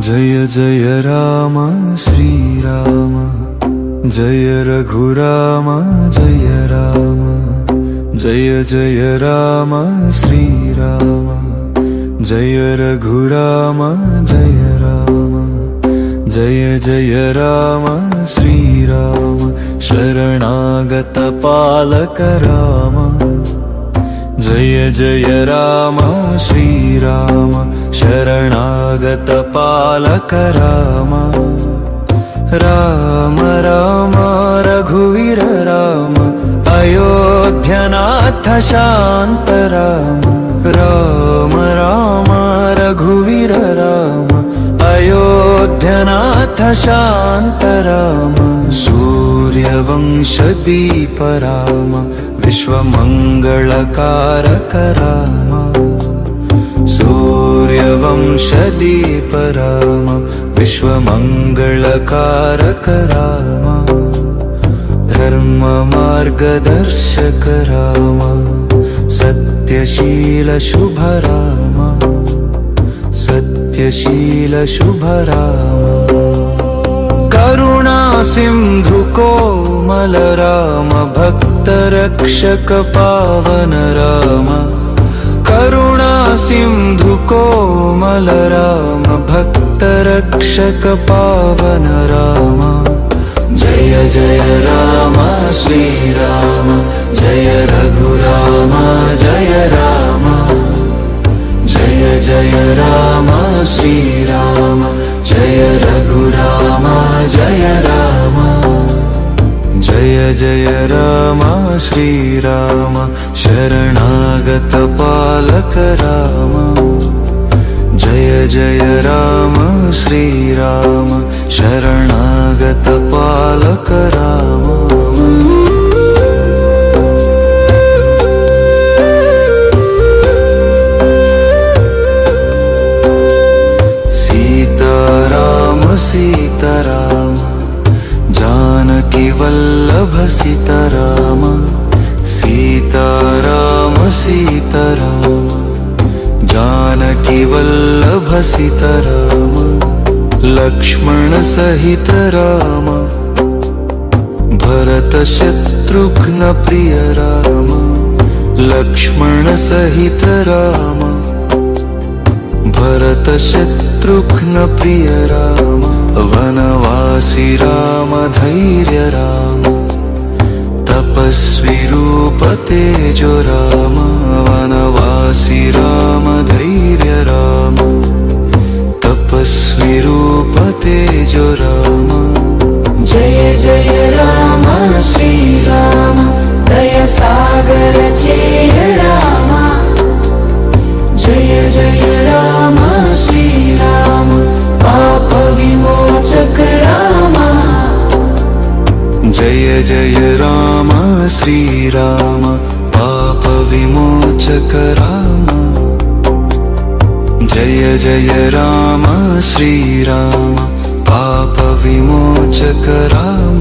जय जय राम श्रीराम, जय रघुराम जय राम। जय जय राम श्रीराम, जय रघुराम जय राम। जय जय राम श्रीराम, शरणागत पालक राम। जय जय राम श्रीराम, शरणागत पालक राम। राम राम रघुवीर राम, अयोध्यनाथ शांत राम। राम राम रघुवीर राम, अयोध्यनाथ शांत राम। सूर्यवंशदीप राम, विश्वमंगलकारक राम। सूर्यवंशदीप राम, विश्वमंगलकारक राम। धर्ममार्गदर्शक राम, सत्यशील शुभ राम। सत्यशील शुभ राम। करुणा सिंधु कोमल राम, भक्त रक्षक पावन राम। करुणा सिंधु कोमल राम, भक्त रक्षक पावन राम। जय जय राम श्रीराम, जय रघुराम जय राम। जय जय राम श्रीराम, जय रघुराम जय राम। जय जय राम श्रीराम, शरणागत पालक राम। जय जय राम श्रीराम, शरणागत पालक राम। सीताराम सीताराम, जानकी वल्लभ सीताराम। सीताराम सीताराम, जानकी वल्लभ सीताराम। लक्ष्मण सहित राम, भरत शत्रुघ्न प्रिय राम। लक्ष्मण सहित राम, भरत शत्रुघ्न प्रिय राम। वनवासी राम धैर्य राम, तपस्वी रूप तेजो राम। वनवासी राम धैर्य राम, तपस्वी रूप तेजो राम। जय जय राम श्रीराम, दया सागर जय राम। जय जय राम श्रीराम, पाप विमोचक राम। जय जय राम श्रीराम, पाप विमोचक राम। जय जय राम श्रीराम, पाप विमोचक राम।